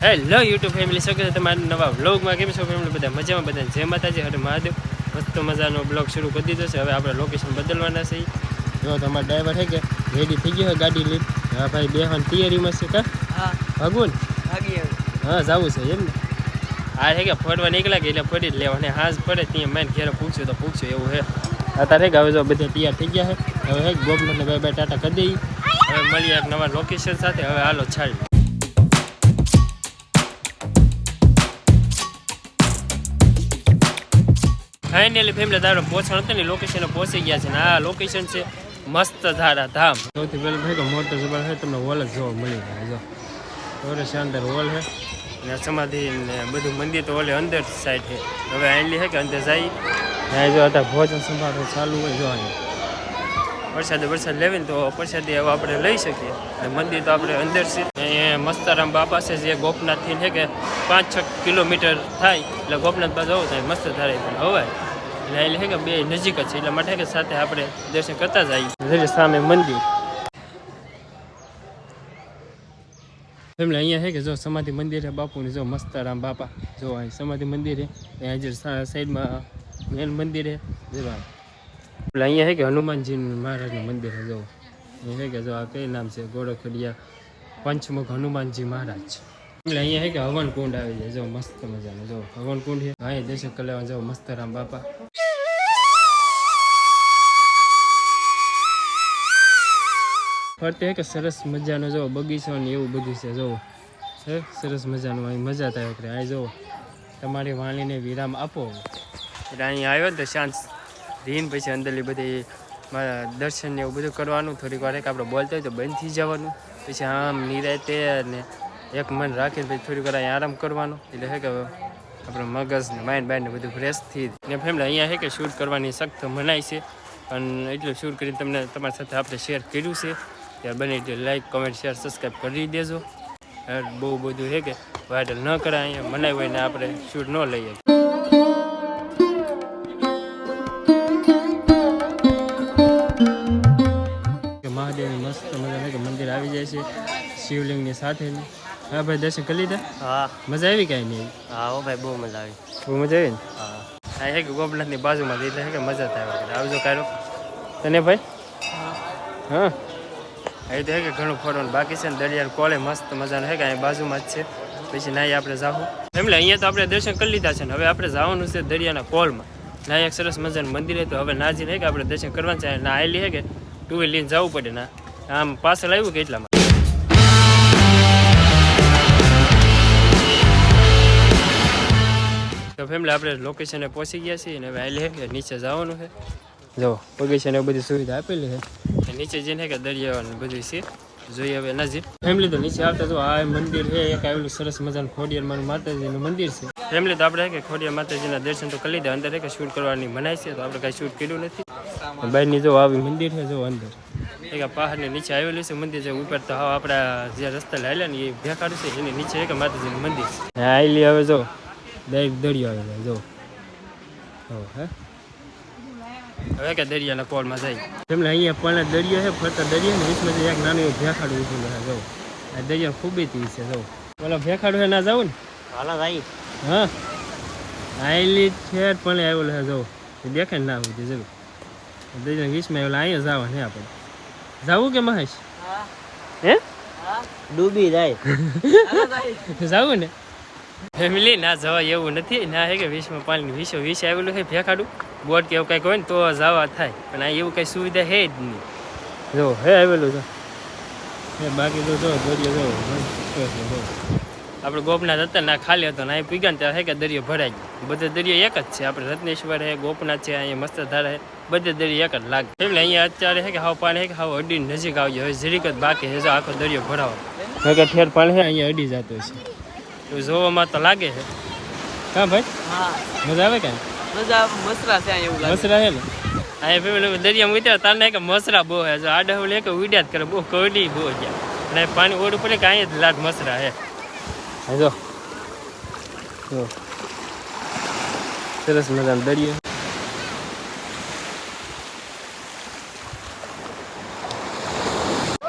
Hello YouTube family સ્વાગત છે તમારા નવા વ્લોગમાં. કેમ છો ફેમિલી? બધા મજામાં? બધા જય માતાજી, હરે મહાદેવ. મસ્ત મજાનો બ્લોગ શરૂ કરી દીધો છે. હવે આપણે લોકેશન બદલવાના છે. જો તમારા ડ્રાઈવર છે કે રેડી થઈ ગયો હોય ગાડી લઈ. હા ભાઈ, બેહવાની તૈયારીમાં છે કા? હા ભાગવું ને? હા જવું છે એમ ને. આ છે કે ફરવા નીકળ્યા કે એટલે ફરી જ લેવા. હાજ પડે ત્યાં મેં ઘેરે પૂછ્યું તો પૂછ્યું એવું છે. અત્યારે હવે જો બધા તૈયાર થઈ ગયા છે. હવે ગોપનાથને બાય બાય ટાટા કરી દઈએ. હવે મળીએ એક નવા લોકેશન સાથે. હવે હાલો છાડી. ફાઇનલી ફેમિલી તારો પહોંચણ હતું ને લોકેશન પહોંચી ગયા છે ને આ લોકેશન છે મસ્ત ધારા ધામ. સૌથી પહેલાં ભાઈ કે મોટો જબર છે તમને હોલ જ જોવા મળી જાય. જો થોડો શાનદાર હોલ છે ને સમાધિ ને બધું મંદિર તો ઓલે અંદર સાઈડ છે. હવે આટલી છે કે અંદર જાય ત્યાં જો અત્યારે ભોજન સંભાળ ચાલુ હોય. જો અહીંયા વરસાદ લેવીને તો પ્રસાદી હવે આપણે લઈ શકીએ. અને મંદિર તો આપણે અંદર છે. અહીંયા મસ્તારામ બાપા છે જે ગોપનાથથી છે કે 5-6 કિલોમીટર થાય એટલે ગોપનાથ બાજુ આવું થાય મસ્ત ધારે પણ હવાય એટલે એટલે છે કે બે નજીક જ છે એટલા માટે કે સાથે આપણે દર્શન કરતા જઈએ. સામે મંદિર એમને અહીંયા છે કે જો સમાધિ મંદિર છે બાપુની. જો મસ્તારામ બાપા જો અહીં સમાધિ મંદિર છે. ત્યાં જે સાઈડમાં મેન મંદિર છે જો એટલે અહીંયા છે કે હનુમાનજી મહારાજનું મંદિર છે. જો અહીંયા છે કે જો આ કઈ નામ છે ગોરખડિયા પંચમુખ હનુમાનજી મહારાજ. એટલે અહીંયા છે કે હવન કુંડ આવી જાય. જો મસ્ત મજાનો જો હવન કુંડ છે. અહીંયા દર્શન કરવા જો મસ્તરામ બાપા. ફરતે કે સરસ મજાનો જો બગીચો ને એવું બધું છે. જો હે સરસ મજાનું અહીં મજા થાય એટલે અહીં જો તમારી વાણીને વિરામ આપો એટલે અહીંયા આવ્યો ને તો શાંત રીન પછી અંદરની બધી દર્શન ને એવું બધું કરવાનું. થોડીક વાર આપણે બોલતા હોય તો બંધ થઈ જવાનું. પછી આમ નિરાતે ને એક મન રાખીને પછી થોડીક વાર અહીંયા આરામ કરવાનો. એટલે છે કે આપણે મગજ ને માઇન્ડ બાઇન્ડ ને બધું ફ્રેશ થઈ ને ફેમિલી અહીંયા છે કે શૂટ કરવાની સખ્ત મનાય છે. અને એટલું શૂટ કરીને તમને તમારી સાથે આપણે શેર કર્યું છે. ત્યારે બને એટલે લાઈક કમેન્ટ શેર સબસ્ક્રાઈબ કરી દેજો. બહુ બધું છે કે વાયરલ ન કરાય અહીંયા મનાય હોય ને આપણે શૂટ ન લઈએ. મહાદેવની મસ્ત મજા કે મંદિર આવી જાય છે શિવલિંગની સાથેની. હા ભાઈ દર્શન કરી લીધા? હા. મજા આવી કાંઈ નહીં? હા હો ભાઈ બહુ મજા આવી. બહુ મજા આવી ને? હા. આ છે કે ગોપનાથની બાજુમાં દીધા છે કે મજા થાય. આવજો કારો તને ભાઈ. હા અહીં તો છે કે ઘણું ફરવાનું બાકી છે ને. દરિયા કોલે મસ્ત મજાનો છે કે અહીં બાજુમાં જ છે. પછી નાઈ આપણે જાવું એમલે. અહીંયા તો આપણે દર્શન કરી લીધા છે ને હવે આપણે જવાનું છે દરિયાના કોલમાં. ના એક સરસ મજાનું મંદિર છે તો હવે નાજીને કે આપણે દર્શન કરવાનું છે. ના આવેલી છે કે ટુ વ્હીલ લઈને જવું પડે ના આમ પાછળ આવ્યું કે એટલામાં. તો ફેમિલી આપણે લોકેશને પહોંચી ગયા છીએ ને હવે આવેલી છે કે નીચે જવાનું છે. જો બગીચાને બધી સુવિધા આપેલી છે. નીચે જઈને કે દરિયા બધું છે જોઈએ હવે નજીક. ફેમિલી તો નીચે આવતા જો આ મંદિર છે એક આવેલું સરસ મજાનું ખોડિયાર માતાજીનું મંદિર છે. ફેમિલી તો આપણે કે ખોડિયાર માતાજીના દર્શન તો કરી લીધા. અંદર કે શૂટ કરવાની મનાય છે તો આપણે કાંઈ શૂટ કર્યું નથી. બહારની જો આવી મંદિર છે જો અંદર એક પહાડની નીચે આવેલું છે મંદિર છે. ઉપર તો હવે આપણા જે રસ્તા લાયેલા ને એ ભેખાડું છે એની નીચે એક માતાજીનું મંદિર છે. આવેલી હવે જો દરિયો આવેલા જો હે હવે કે દરિયાના કોલમાં જાય. એમને અહીંયા પણ દરિયો છે ફરતા દરિયો ને વીસમાં એક નાનું એવું ભેખાડું ઉભું છે. જો આ દરિયા ખૂબીથી છે. જો ઓલા ભેખાડું છે ના જવું ને હાલા જાય. હા આવેલી છે પણ આવેલું છે જો દેખાય ને ના સુધી જવું દરિયા 20માં આવેલા. અહીંયા જવા ને આપણે જવું કે મહેશ? હે ડૂબી જાય જવું ને ફેમિલી ના જવા એવું નથી. ના છે કે 20માં પાણી 20 આવેલું છે ભેખાડું બોટ કે એવું કંઈક હોય ને તો જવા થાય પણ આ એવું કંઈ સુવિધા છે જ નહીં. જો હે આવેલું છે બાકી તો જો દરિયો જો આપણે ગોપનાથ હતા ના ખાલી હતો ને અહીં પીગા ને ત્યાં છે કે દરિયો ભરાઈ ગયો. બધે દરિયો એક જ છે. આપણે રત્નેશ્વર છે ગોપનાથ છે અહીંયા મસ્ત ધારા છે બધે દરિયો એક જ લાગે. એટલે અહીંયા અત્યારે છે કે હાવ પાણી છે કે હાવ અડી નજીક આવી જાય. હવે જરીક જ બાકી છે જો આખો દરિયો ભરાવો કે ઠેર પાણી છે અહીંયા અડી જતો છે. એવું જોવામાં તો લાગે છે. હા ભાઈ હા મજા આવે કાંઈ? મજા મસરા છે અહીંયા એવું લાગે. મસરા છે ને અહીંયા ફેમિલી દરિયામાં ઉતર્યા તારને કે મસરા બહુ છે. જો આડા લે કે ઉડ્યા જ કરે બહુ કવડી બહુ ગયા અને પાણી ઓડું પડે કે અહીંયા જ લાગ મસરા છે. જો સરસ મજાનો દરિયો.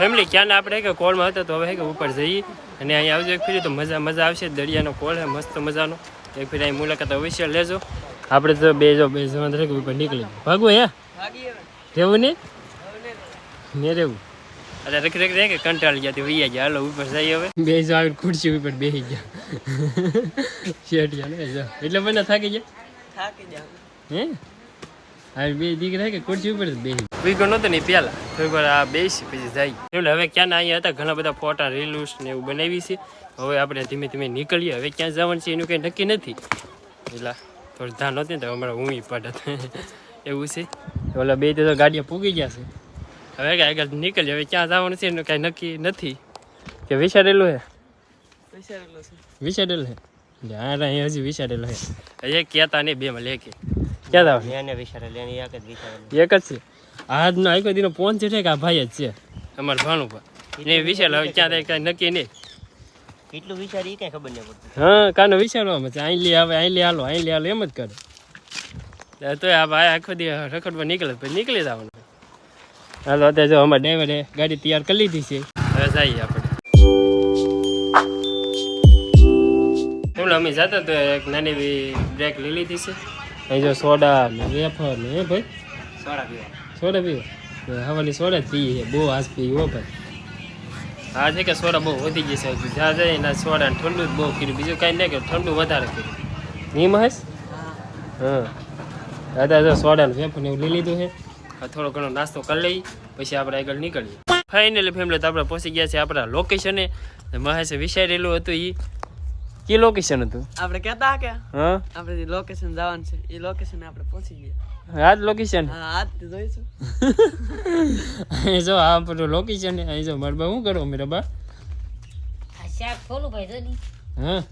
ફેમિલી ક્યાં આપણે કે કોળમાં હતા તો હવે કે ઉપર જઈએ અને અહીંયા આવજો એક ફેરી તો મજા આવશે. દરિયાનો કોળ છે મસ્ત મજાનો. એક ફેરી અહીં મુલાકાત અવશ્ય લેજો. આપણે તો બે જવાનું રહે ઉપર નીકળી ભાગવું હે રહેવું નહીં ને રહેવું. અરે રખી રહે કે કંટાળી ગયા વૈયા ગયા. હાલો ઉપર જઈએ હવે. બે જો આવી ખુરશી ઉપર બેસી ગયા શેઠિયા ને એટલે મને થાકી ગયા હે. આ બે દીકરા કે ખુરશી ઉપર બેસી વીગો નતો ને પેલા થોડીક વાર આ બેસી પછી જાય. એટલે હવે ક્યાં અહીંયા હતા ઘણા બધા ફોટા રીલ્સ ને એવું બનાવી છે. હવે આપણે ધીમે ધીમે નીકળીએ. હવે ક્યાં જવાનું છે એનું કંઈ નક્કી નથી. એટલે થોડું ધ્યાન નહોતી ને તો અમારે ઊંઘી પડત એવું છે. ઓલા બે તો ગાડીઓ પૂગી ગયા છે. હવે આગળ નીકળીએ. હવે ક્યાં જવાનું છે એનું કાંઈ નક્કી નથી. કે વિચારેલું હે વિચારેલું હે હા અહીં હજી વિચારેલું હે. એક કહેતા નહીં બેમાં લેકે ક્યાં જવાનું એક જ છે. આજનો આખો દીનો ફોન છે કે આ ભાઈ જ છે અમારે ભાણું ભાઈ ને વિચાર હવે ક્યાં થાય કાંઈ નક્કી નહીં. કેટલું વિચારી કઈ ખબર નહીં પડતી. હા કાનો વિચારવામાં છે અહીં લે આવે અહીં લે હાલો એમ જ કરે. તો આ ભાઈ આખો દી રખડવા નીકળે પછી નીકળી જવાનું. હાલો અત્યારે જો અમારા ડ્રાઈવરે ગાડી તૈયાર કરી લીધી છે. હવે જઈએ આપણે. એમ અમે જતા તો એક નાની એવી બ્રેક લઈ લીધી છે. અહીં જો સોડા ને વેફર ને હે ભાઈ સોડા પીવા હવાની સોડા જ પીએ બહુ આજ પી હો ભાઈ. હા છે કે સોડા બહુ વધી ગઈ છે. જ્યાં જાય એના સોડા ઠંડુ જ બહુ કર્યું બીજું કાંઈ નહીં કે ઠંડુ વધારે કર્યું. નહીં મહેશ હા દાદા જો સોડા ને વેફર ને એવું લઈ લીધું છે. થોડો ઘણો નાસ્તો કરી લઈ પછી આપણે આગળ નીકળીએ. ફાઇનલી ફેમિલી તો આપણે પહોંચી ગયા છે આપણા લોકેશને. મહેશે વિચારેલું હતું એ લોકેશન હતું આપણે કહેતા કે હા આપણે લોકેશન જવાનું છે એ લોકેશન આપણે પહોંચી ગયા. આ જ લોકેશન હા આજ જોઈશું. જો આ આપણું લોકેશન અહીં જો મારા બા શું કરો મેરા બા શાક ખોલું ભાઈ જોની હા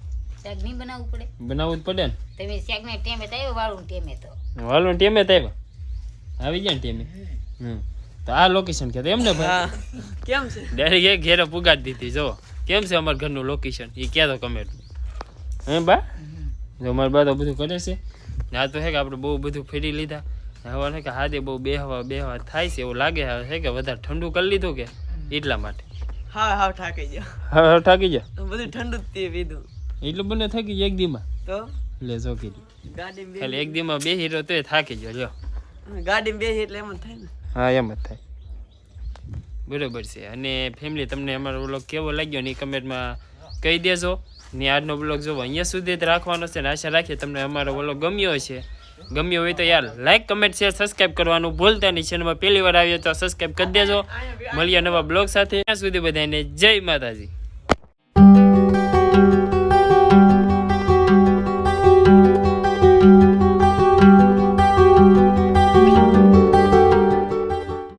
શાક નહીં બનાવવું પડે બનાવવું જ પડે ને. તમે શાક ને ટેમે તાવ્યો વાળું ટેમે તો વાળું ટેમે તાવ્યો આવી જાય ને ટેમે તો આ લોકેશન કે એમ ને ભાઈ હા કેમ છે ડાયરેક્ટ એક ઘેરે પુગાડી દીધી જો કેમ છે અમારા ઘરનું લોકેશન એ ક્યાં તો કમેન્ટ હે બા જો મારા બા તો બધું કરે છે. આ તો છે કે આપણે બહુ બધું ફેરી લીધા. હવે છે કે હાથે બહુ બેહવા થાય છે એવું લાગે છે કે વધારે ઠંડુ કરી લીધું કે એટલા માટે હા થાકી ગયા હા થાકી જા બધું ઠંડુ જ તે પીધું એટલું બને થાકી જાય એક દીમાં તો લે ચોકી ગાડીમાં એટલે એક દીમાં બેસી રહ્યો તોય થાકી ગયો લ્યો. ગાડીમાં બેસી એટલે એમ જ થાય ને. હા એમ જ થાય બરોબર છે. અને ફેમિલી તમને અમારો વ્લોગ કેવો લાગ્યો ને એ કમેન્ટમાં કહી દેજો. ને આજનો બ્લોગ જો અહીંયા સુધી જ રાખવાનો છે ને આશા રાખીએ તમને અમારો વ્લોગ ગમ્યો હશે. ગમ્યો હોય તો યાર લાઈક કમેન્ટ શેર સબસ્ક્રાઈબ કરવાનું ભૂલતા નહીં. ચેનલમાં પહેલી વાર આવ્યો તો સબસ્ક્રાઈબ કરી દેજો. મળીએ નવા બ્લોગ સાથે. ત્યાં સુધી બધાને જય માતાજી.